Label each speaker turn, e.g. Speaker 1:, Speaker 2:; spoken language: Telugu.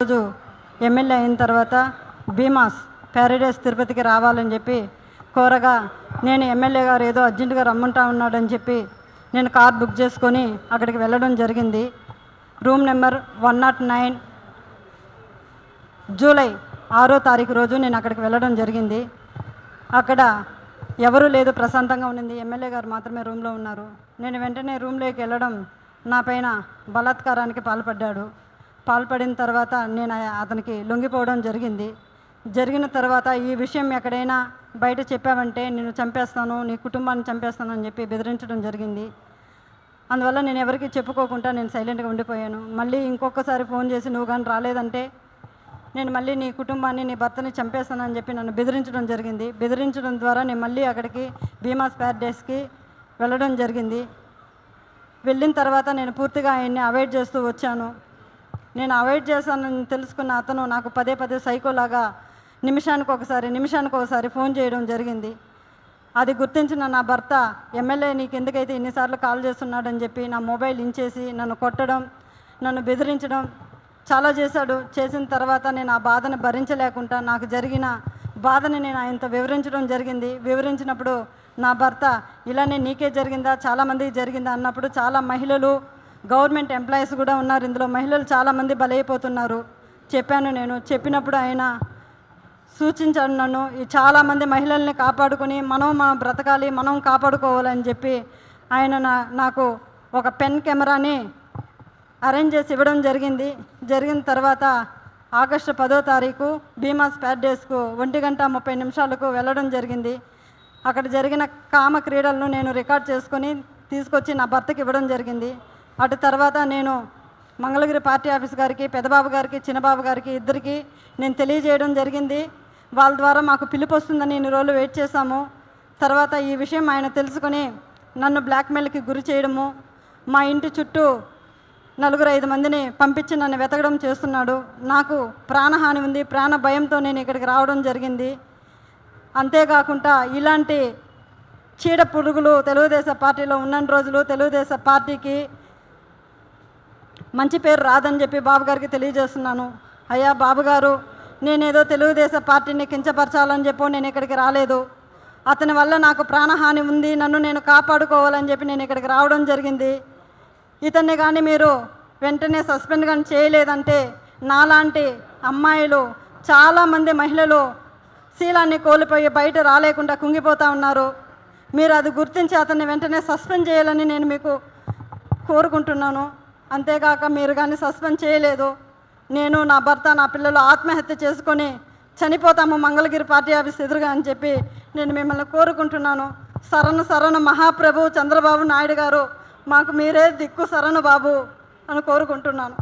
Speaker 1: రోజు ఎమ్మెల్యే అయిన తర్వాత భీమాస్ ప్యారడైస్ తిరుపతికి రావాలని చెప్పి కోరగా నేను ఎమ్మెల్యే గారు ఏదో అర్జెంటుగా రమ్మంటా ఉన్నాడని చెప్పి నేను కార్ బుక్ చేసుకొని అక్కడికి వెళ్ళడం జరిగింది. రూమ్ నెంబర్ 109 జూలై 6వ తారీఖు రోజు నేను అక్కడికి వెళ్ళడం జరిగింది. అక్కడ ఎవరూ లేదు, ప్రశాంతంగా ఉండింది. ఎమ్మెల్యే గారు మాత్రమే రూమ్లో ఉన్నారు. నేను వెంటనే రూమ్లోకి వెళ్ళడం నా పైన బలాత్కారానికి పాల్పడిన తర్వాత నేను అతనికి లొంగిపోవడం జరిగింది. జరిగిన తర్వాత ఈ విషయం ఎక్కడైనా బయట చెప్పావంటే నేను చంపేస్తాను, నీ కుటుంబాన్ని చంపేస్తాను అని చెప్పి బెదిరించడం జరిగింది. అందువల్ల నేను ఎవరికి చెప్పుకోకుండా నేను సైలెంట్గా ఉండిపోయాను. మళ్ళీ ఇంకొకసారి ఫోన్ చేసి నువ్వు కానీ రాలేదంటే నేను మళ్ళీ నీ కుటుంబాన్ని, నీ భర్తని చంపేస్తానని చెప్పి నన్ను బెదిరించడం జరిగింది. బెదిరించడం ద్వారా నేను మళ్ళీ అక్కడికి భీమాస్ ప్యారడైస్కి వెళ్ళడం జరిగింది. వెళ్ళిన తర్వాత నేను పూర్తిగా ఆయన్ని అవాయిడ్ చేస్తూ వచ్చాను. నేను అవాయిడ్ చేశానని తెలుసుకున్న అతను నాకు పదే సైకోలాగా నిమిషానికి ఒకసారి ఫోన్ చేయడం జరిగింది. అది గుర్తించిన నా భర్త, ఎమ్మెల్యే నీకు ఎందుకైతే ఇన్నిసార్లు కాల్ చేస్తున్నాడని చెప్పి నా మొబైల్ ఇంచేసి నన్ను కొట్టడం, నన్ను బెదిరించడం చాలా చేశాడు. చేసిన తర్వాత నేను ఆ బాధను భరించలేకుండా నాకు జరిగిన బాధని నేను ఆయనతో వివరించడం జరిగింది. వివరించినప్పుడు నా భర్త ఇలానే నీకే జరిగిందా, చాలామందికి జరిగిందా అన్నప్పుడు చాలా మహిళలు, గవర్నమెంట్ ఎంప్లాయీస్ కూడా ఉన్నారు, ఇందులో మహిళలు చాలామంది బలైపోతున్నారు చెప్పాను. నేను చెప్పినప్పుడు ఆయన సూచించాడు నన్ను, ఈ చాలామంది మహిళల్ని కాపాడుకొని మనం బ్రతకాలి, మనం కాపాడుకోవాలని చెప్పి ఆయన నాకు ఒక పెన్ కెమెరాని అరేంజ్ చేసి ఇవ్వడం జరిగింది. జరిగిన తర్వాత ఆగస్టు 10వ తారీఖు భీమాస్ ప్యారడైస్కు 1:30 వెళ్ళడం జరిగింది. అక్కడ జరిగిన కామ క్రీడలను నేను రికార్డ్ చేసుకొని తీసుకొచ్చి నా భర్తకి ఇవ్వడం జరిగింది. అటు తర్వాత నేను మంగళగిరి పార్టీ ఆఫీస్ గారికి, పెద్దబాబు గారికి, చిన్నబాబు గారికి ఇద్దరికి నేను తెలియజేయడం జరిగింది. వాళ్ళ ద్వారా మాకు పిలుపు వస్తుందని ఇన్ని రోజులు వెయిట్ చేశాము. తర్వాత ఈ విషయం ఆయన తెలుసుకొని నన్ను బ్లాక్మెయిల్కి గురి చేయడము, మా ఇంటి చుట్టూ 4-5 మందిని పంపించి నన్ను వెతకడం చేస్తున్నాడు. నాకు ప్రాణహాని ఉంది, ప్రాణ భయంతో నేను ఇక్కడికి రావడం జరిగింది. అంతేకాకుండా ఇలాంటి చీడ పురుగులు తెలుగుదేశం పార్టీలో ఉన్న రోజులు తెలుగుదేశం పార్టీకి మంచి పేరు రాదని చెప్పి బాబు గారికి తెలియజేస్తున్నాను. అయ్యా బాబుగారు, నేనేదో తెలుగుదేశం పార్టీని కించపరచాలని చెప్పో నేను ఇక్కడికి రాలేదు. అతని వల్ల నాకు ప్రాణహాని ఉంది, నన్ను నేను కాపాడుకోవాలని చెప్పి నేను ఇక్కడికి రావడం జరిగింది. ఇతన్ని కానీ మీరు వెంటనే సస్పెండ్ కానీ చేయలేదంటే నాలాంటి అమ్మాయిలు, చాలామంది మహిళలు శీలాన్ని కోల్పోయి బయట రాలేకుండా కుంగిపోతూ ఉన్నారు. మీరు అది గుర్తించి అతన్ని వెంటనే సస్పెండ్ చేయాలని నేను మీకు కోరుకుంటున్నాను. అంతేకాక మీరు కానీ సస్పెండ్ చేయలేదు, నేను, నా భర్త, నా పిల్లలు ఆత్మహత్య చేసుకొని చనిపోతాము మంగళగిరి పార్టీ ఆఫీస్ ఎదురుగా అని చెప్పి నేను మిమ్మల్ని కోరుకుంటున్నాను. శరణు మహాప్రభు చంద్రబాబు నాయుడు గారు, మాకు మీరే దిక్కు శరణు బాబు అని కోరుకుంటున్నాను.